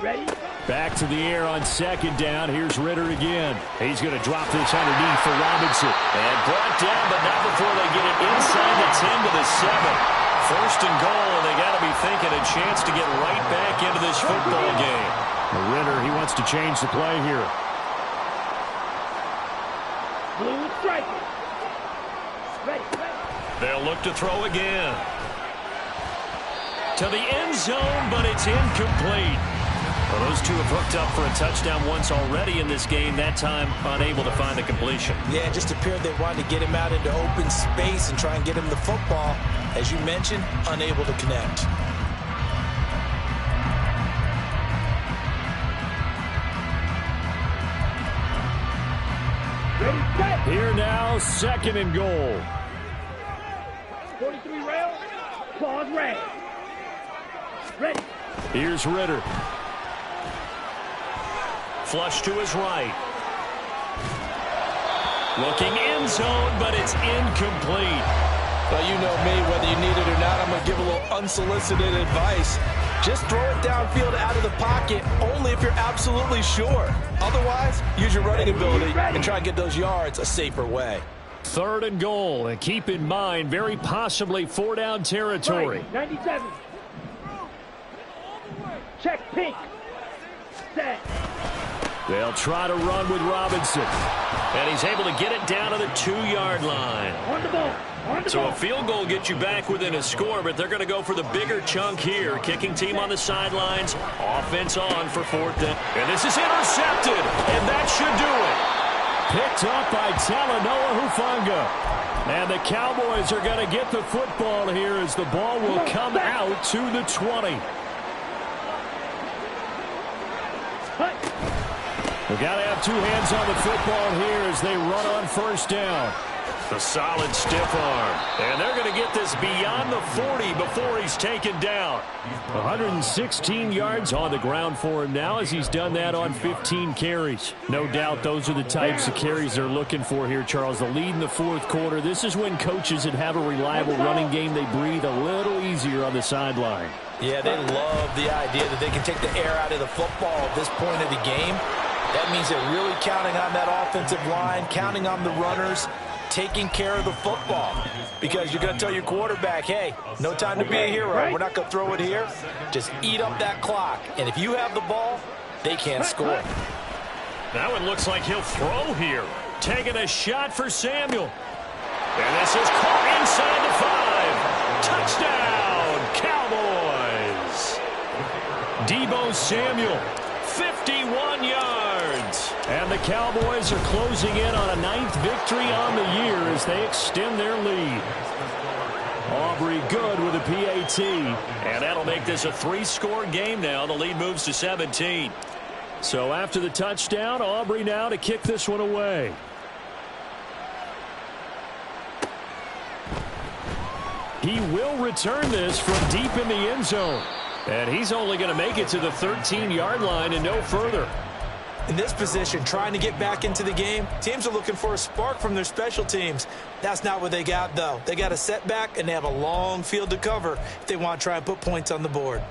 Ready. Back to the air on 2nd down. Here's Ritter again. He's going to drop this underneath for Robinson. And brought down, but not before they get it inside the 10 to the 7. 1st and goal, and they got to be thinking a chance to get right back into this football game. Ritter, he wants to change the play here. Blue stripe. Ready. They'll look to throw again. To the end zone, but it's incomplete. Well, those two have hooked up for a touchdown once already in this game, that time unable to find the completion. Yeah, it just appeared they wanted to get him out into open space and try and get him the football. As you mentioned, unable to connect. Ready. Set. Here now, 2nd and goal. 43 rail. Claws red. Ready. Here's Ritter. Flush to his right. Looking end zone, but it's incomplete. Well, you know me, whether you need it or not, I'm going to give a little unsolicited advice. Just throw it downfield out of the pocket, only if you're absolutely sure. Otherwise, use your running ability and try and get those yards a safer way. 3rd and goal, and keep in mind, very possibly 4-down territory. Right. 97. Check pink. Set. They'll try to run with Robinson. And he's able to get it down to the 2-yard line. On the ball. On the So ball. a field goal gets you back within a score, but they're going to go for the bigger chunk here. Kicking team on the sidelines. Offense on for 4th down. And this is intercepted. And that should do it. Picked up by Talanoa Hufanga. And the Cowboys are going to get the football here as the ball will come out to the 20. We've got to have 2 hands on the football here as they run on 1st down. The solid stiff arm. And they're going to get this beyond the 40 before he's taken down. 116 yards on the ground for him now as he's done that on 15 carries. No doubt those are the types of carries they're looking for here, Charles. The lead in the fourth quarter. This is when coaches that have a reliable running game, they breathe a little easier on the sideline. Yeah, they love the idea that they can take the air out of the football at this point of the game. That means they're really counting on that offensive line, counting on the runners, taking care of the football. Because you're going to tell your quarterback, hey, no time to be a hero. We're not going to throw it here. Just eat up that clock. And if you have the ball, they can't score. That one looks like he'll throw here. Taking a shot for Samuel. And this is caught inside the 5. Touchdown, Cowboys. Deebo Samuel, 51 yards. And the Cowboys are closing in on a 9th victory on the year as they extend their lead. Aubrey good with a PAT. And that'll make this a 3-score game now. The lead moves to 17. So after the touchdown, Aubrey now to kick this one away. He will return this from deep in the end zone. And he's only going to make it to the 13-yard line and no further. In this position, trying to get back into the game, teams are looking for a spark from their special teams. That's not what they got, though. They got a setback, and they have a long field to cover if they want to try and put points on the board.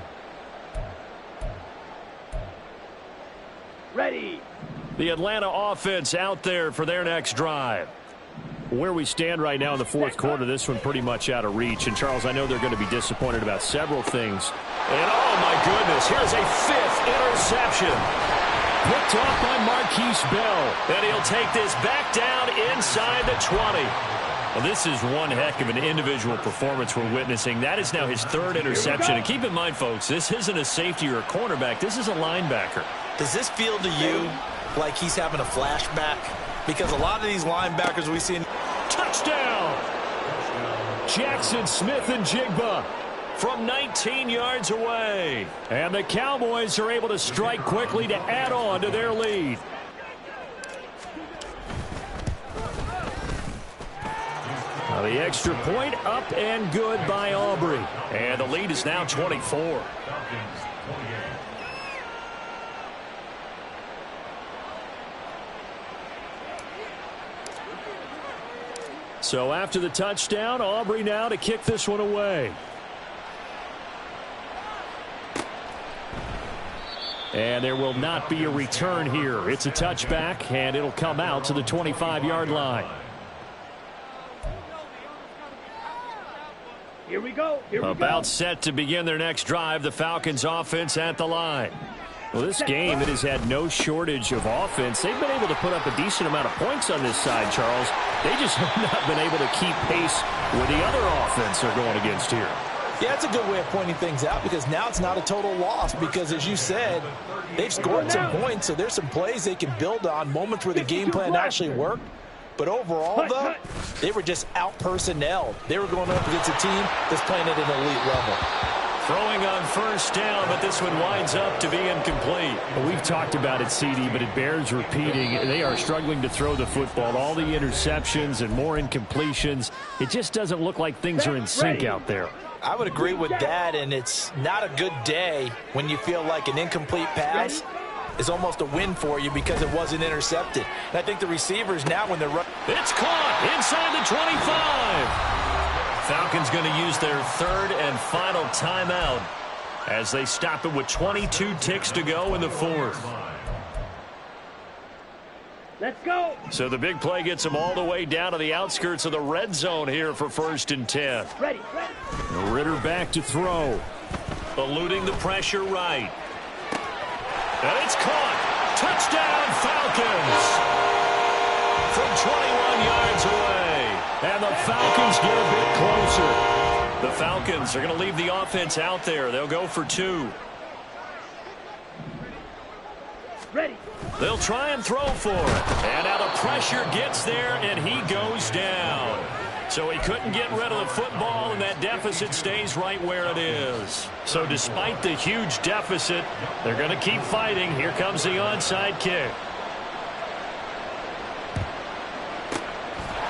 Ready. The Atlanta offense out there for their next drive. Where we stand right now in the fourth quarter, this one pretty much out of reach. And, Charles, I know they're going to be disappointed about several things. And, oh, my goodness, here's a 5th interception. Picked off by Marquise Bell. And he'll take this back down inside the 20. Well, this is one heck of an individual performance we're witnessing. That is now his 3rd interception. And keep in mind, folks, this isn't a safety or a cornerback. This is a linebacker. Does this feel to you like he's having a flashback? Because a lot of these linebackers we see. Touchdown! Jackson Smith and Jigba from 19 yards away. And the Cowboys are able to strike quickly to add on to their lead. Now the extra point up and good by Aubrey. And the lead is now 24. So after the touchdown, Aubrey now to kick this one away. And there will not be a return here. It's a touchback, and it'll come out to the 25-yard line. Here we go. About set to begin their next drive, the Falcons offense at the line. Well, this game, it has had no shortage of offense. They've been able to put up a decent amount of points on this side, Charles. They just have not been able to keep pace with the other offense they're going against here. Yeah, it's a good way of pointing things out because now it's not a total loss because, as you said, they've scored some points, so there's some plays they can build on, moments where the game plan actually worked. But overall, though, they were just out-personnelled. They were going up against a team that's playing at an elite level. Throwing on first down, but this one winds up to be incomplete. Well, we've talked about it, CD, but it bears repeating. They are struggling to throw the football. All the interceptions and more incompletions. It just doesn't look like things are in sync out there. I would agree with that, and it's not a good day when you feel like an incomplete pass is almost a win for you because it wasn't intercepted. And I think the receivers now when they're running. It's caught inside the 25. Falcons going to use their 3rd and final timeout as they stop it with 22 ticks to go in the 4th. Let's go. So the big play gets them all the way down to the outskirts of the red zone here for 1st and 10. Ready. Ritter back to throw. Eluding the pressure right. And it's caught. Touchdown, Falcons. From 21 yards away. And the Falcons get a bit closer. The Falcons are going to leave the offense out there. They'll go for 2. Ready. They'll try and throw for it. And now the pressure gets there, and he goes down. So he couldn't get rid of the football, and that deficit stays right where it is. So despite the huge deficit, they're going to keep fighting. Here comes the onside kick.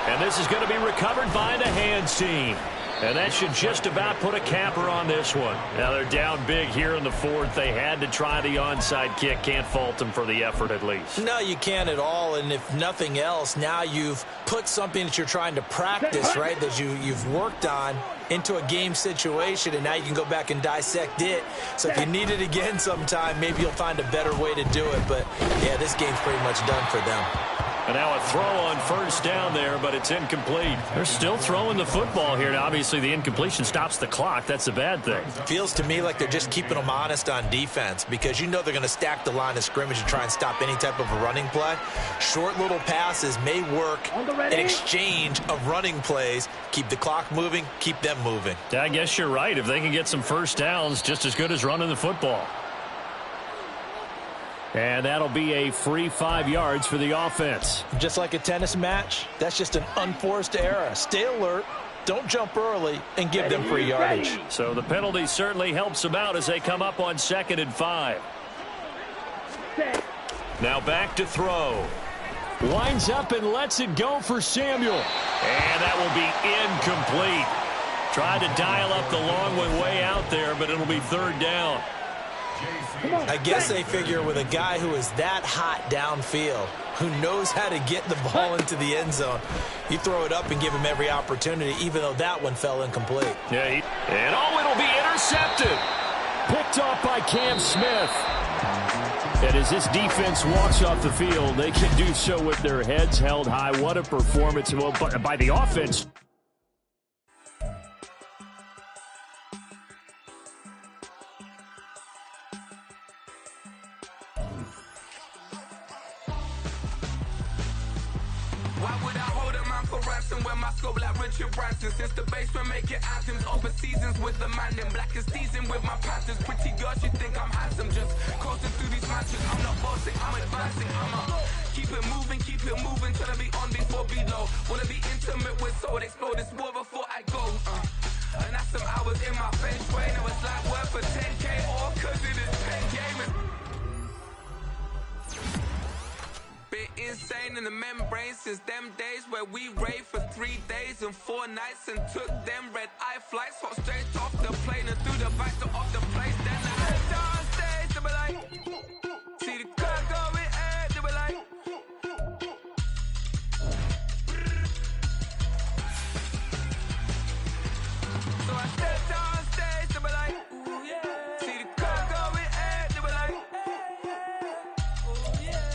And And this is going to be recovered by the hands team. And that should just about put a capper on this one. Now they're down big here in the fourth. They had to try the onside kick. Can't fault them for the effort at least. No, you can't at all. And if nothing else, now you've put something that you're trying to practice, right, that you've worked on into a game situation, and now you can go back and dissect it. So if you need it again sometime, maybe you'll find a better way to do it. But, yeah, this game's pretty much done for them. And now a throw on first down there, but it's incomplete. They're still throwing the football here. Now, obviously, the incompletion stops the clock. That's a bad thing. Feels to me like they're just keeping them honest on defense because you know they're going to stack the line of scrimmage and try and stop any type of a running play. Short little passes may work in exchange of running plays. Keep the clock moving, keep them moving. I guess you're right. If they can get some first downs, just as good as running the football. And that'll be a free 5 yards for the offense. Just like a tennis match, that's just an unforced error. Stay alert, don't jump early, and give them free yardage. So the penalty certainly helps them out as they come up on 2nd and 5. Now back to throw. Winds up and lets it go for Samuel. And that will be incomplete. Tried to dial up the long one way out there, but it'll be 3rd down. I guess they figure with a guy who is that hot downfield, who knows how to get the ball into the end zone, you throw it up and give him every opportunity, even though that one fell incomplete. Yeah, and it'll be intercepted. Picked off by Cam Smith. And as this defense walks off the field, they can do so with their heads held high. What a performance by the offense. Why would I hold a man for ransom when my scope like Richard Branson? Since the basement making anthems over seasons with the man in black is teasing with my patterns. Pretty girls, you think I'm handsome, just coasting through these matches. I'm not bossing, I'm advancing. Keep it moving till I be on before below. Wanna be intimate with soul, explore this war before I go. And that's some hours in my bench way. Now it's like work for 10K or cause it is pen gaming. Been insane in the membrane since them days where we raved for 3 days and 4 nights and took them red-eye flights, hot straight off the plane and through the back door of the place. Then I head downstairs, they were like, see the car going air, they were like, so I stepped downstairs, they were like, ooh yeah, see the car going air, they were like, ooh yeah.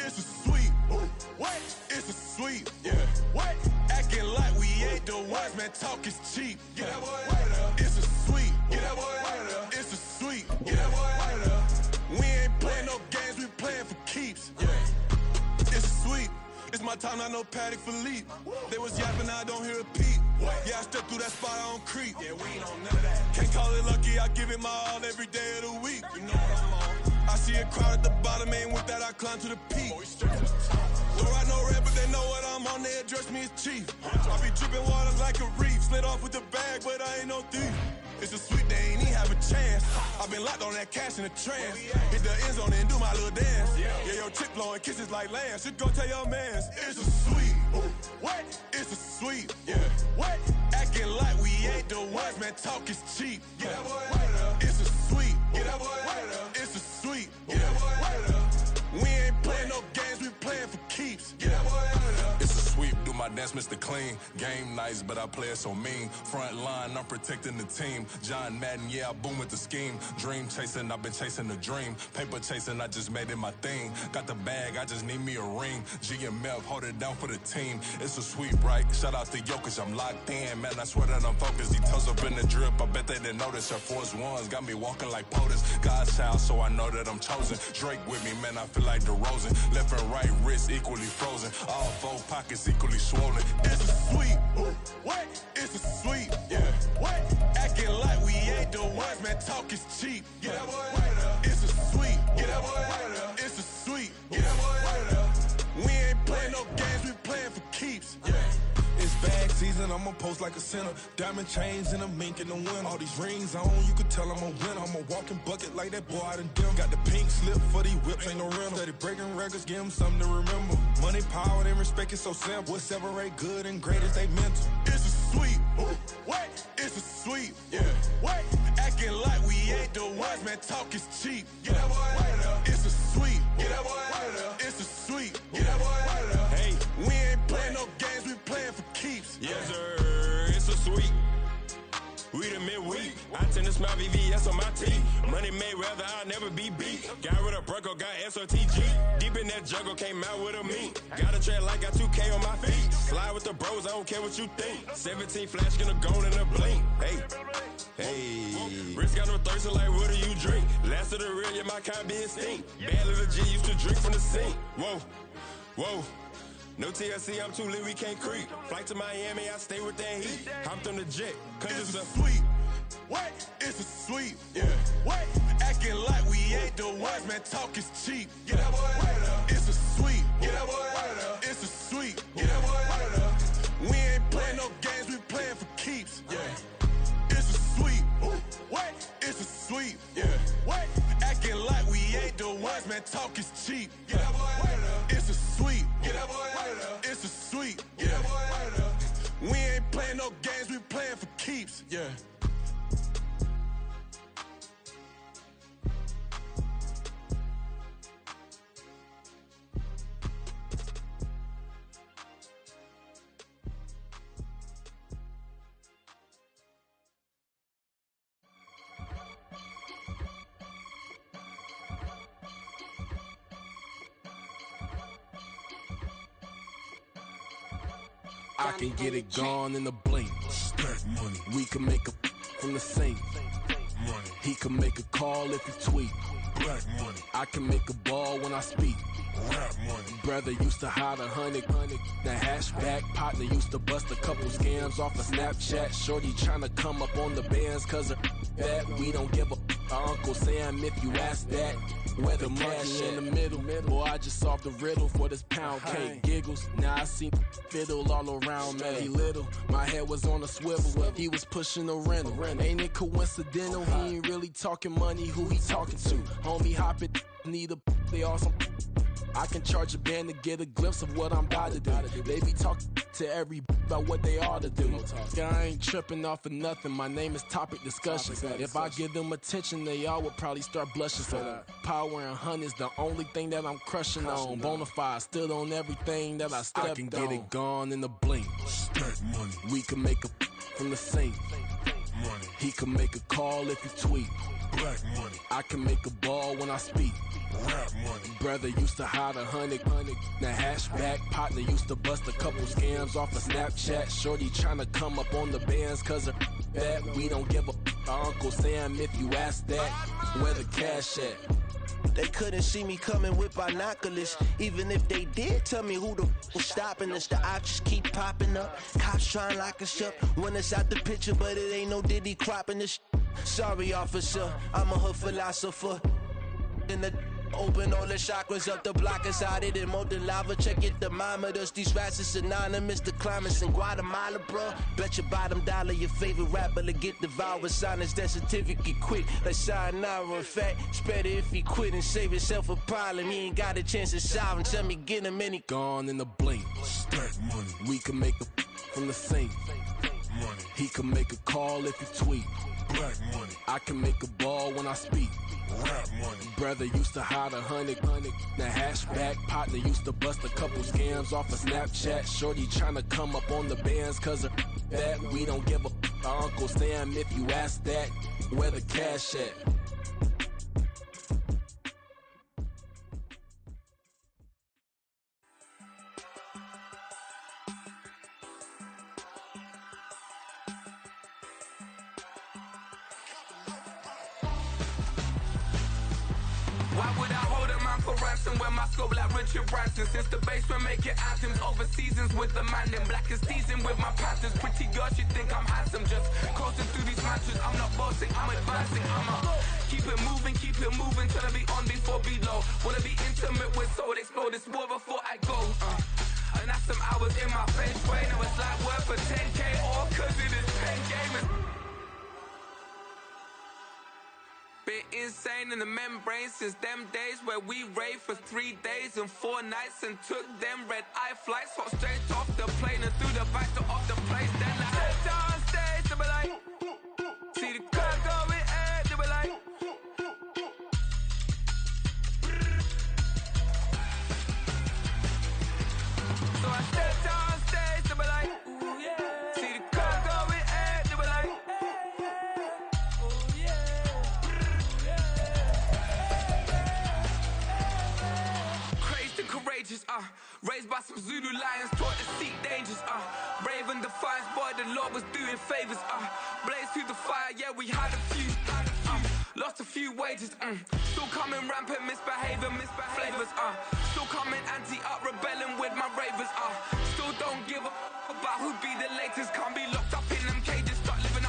It's a sweet. What? It's a sweet. Yeah. What? Acting like we ain't the ones, man. Talk is cheap. Get that boy. It's a sweet. Get that boy. It's a sweet. Get that boy. We ain't playing no games. We playing for keeps. Yeah. It's a sweet. It's my time, not no paddock for leap. They was yapping, I don't hear a peep. Yeah, I stepped through that spot, I don't creep. Yeah, we ain't on none of that. Can't call it lucky, I give it my all every day of the week. You know what I'm on. I see a crowd at the bottom, and with that I climb to the peak. Don't ride no red, but they know what I'm on, they address me as chief. I be dripping water like a reef, slid off with the bag, but I ain't no thief. It's a sweet, they ain't even have a chance. I've been locked on that cash in the trance. Hit the end zone and do my little dance. Yeah, your chick blowing kisses like lambs. Should go tell your mans. It's a sweet. What? It's a sweet. Yeah. What? Acting like we ain't the ones, man. Talk is cheap. Get that boy. It's a sweet. Get that boy. It's a sweet. Get that boy. We ain't playing no games, we playing for keeps. Get that boy. It's a sweep, do my dance, Mr. Clean. Game nice, but I play it so mean. Front line, I'm protecting the team. John Madden, yeah, I boom with the scheme. Dream chasing, I've been chasing the dream. Paper chasing, I just made it my thing. Got the bag, I just need me a ring. GMF, hold it down for the team. It's a sweep, right? Shout out to Jokic, I'm locked in. Man, I swear that I'm focused. He toes up in the drip, I bet they didn't notice. Her force ones got me walking like POTUS. God's child, so I know that I'm chosen. Drake with me, man, I feel like DeRozan. Left and right wrist equally frozen. All 4 pockets equally swollen. It's a sweep. What? It's a sweep. Yeah. What? Acting like we ain't the ones, man. Talk is cheap. Get that boy. It's a sweep. Get that boy. It's a sweep. Get that boy. I'ma post like a sinner. Diamond chains and a mink in the wind. All these rings on, you can tell I'm a winner. I'm a walking bucket like that boy out in dim. Got the pink slip for these whips, ain't no rental. Steady breaking records, give them something to remember. Money, power, and respect is so simple. What separate good and great is they mental. It's a sweet, what? It's a sweet, yeah. What? Acting like we ain't the ones, man. Talk is cheap. Get that boy out of there. It's a sweet, get that boy out of there. It's a sweet, get that boy out of there. Hey, we ain't playing no games, we playing for keeps. Yes, sir. It's a sweet. We the midweek. I tend to smell VVS on my teeth. Money made rather I'll never be beat. Got rid of Bronco, got SOTG. Deep in that jungle, came out with a meat. Got a tread like got 2K on my feet. Slide with the bros, I don't care what you think. 17 flash, gonna go in a blink. Hey, wrist got no thirst, like what do you drink? Last of the real, yeah, my kind be extinct. Bad little G used to drink from the sink. Whoa, whoa. No TLC, I'm too lit, we can't creep. Flight to Miami, I stay with that heat. Hopped on the jet, cause it's a sweet. What? It's a sweet. Yeah. What? Acting like we ain't the ones, man. Talk is cheap. Get that boy out of there. It's a sweet. Get that boy out of there. It's a sweet. Get that boy out of there. We ain't playing no games, we playing for keeps. Yeah. It's a sweet. What? It's a sweet. Yeah. What? Acting like we ain't the ones, man. Talk is cheap. Get that boy out of there. It's a sweet. Get that boy out of there. It's a sweet. Get that boy out of there. We ain't playing no games, we playing for keeps. Yeah. I can get it gone in a blink. Stack money. We can make a from the sink. Money. He can make a call if he tweet. Black money. I can make a ball when I speak. Rap money. Brother used to hide 100. The hashback partner used to bust a couple scams off of Snapchat. Shorty tryna come up on the bands cause of that. We don't give a Uncle Sam if you ask that. Where the money in the middle. Boy, I just solved the riddle for this pound cake. Giggles, now I see fiddle all around me. He little, my head was on a swivel. He was pushing a rental. Ain't it coincidental? He ain't really talking money, who he talking to? Homie hop it, need a they awesome. I can charge a band to get a glimpse of what I'm about to do. They be talking to every about what they ought to do. I ain't tripping off of nothing. My name is Topic Discussion. If I give them attention, they all would probably start blushing. So power and hunt is the only thing that I'm crushing on. Bonafide stood on everything that I stepped on. I can get it gone in a blink. Stack money. We can make a from the sink. Money. He can make a call if he tweet. Black money. I can make a ball when I speak. Rap money. Brother used to hide 100. The hashback partner used to bust a couple scams off of Snapchat. Shorty tryna come up on the bands cause of that. We don't give a Uncle Sam if you ask that. Where the cash at? They couldn't see me coming with binoculars. Even if they did, tell me who the was stopping us. The options keep popping up. Cops trying to lock us up. When it's out the picture, but it ain't no Diddy cropping this. Sorry, officer, I'm a hood philosopher. In the open all the chakras up the block inside it and molten lava. Check it, thermometers. These rats is synonymous. The climates in Guatemala, bro. Bet your bottom dollar your favorite rapper to get devoured. Sign his death certificate quick. Like sayonara. In fact, it's better if he quit and save himself a problem. He ain't got a chance to solve and tell me get him any. Gone in a blink. Stack money. We can make a from the sink. Money. He can make a call if he tweet. Black money. I can make a ball when I speak. Rap money. Brother used to hide 100. The hashback partner used to bust a couple scams off of Snapchat. Shorty tryna come up on the bands cause of that. We don't give a Uncle Sam if you ask that. Where the cash at? Why would I hold a man for ransom when my scope like Richard Branson? Since the basement making anthems over seasons with the man in black is teasing with my panthers. Pretty girl, she think I'm handsome. Just coasting through these matches. I'm not bossing, I'm advancing. I'ma keep it moving, trying to be on before below. Wanna be intimate with soul, explode this war before I go. And that's some hours in my face. Now it's like work for 10K or insane in the membrane since them days where we raved for 3 days and 4 nights and took them red-eye flights, hot straight off the plane and through the back door of the place. Then I stepped on stage, they were like, see the crowd going ahead, they were like, so I stepped on stage, they were like, ooh yeah. See the crowd going ahead, they were like, oh yeah. Crazed and courageous, raised by some Zulu lions, taught to seek dangers, brave and defiant, boy, the Lord was doing favors, blaze through the fire, yeah, we had a few, lost a few wages, still coming rampant, misbehavior, flavors, still coming anti-up, rebelling with my ravers, still don't give a about who be the latest, can't be lost.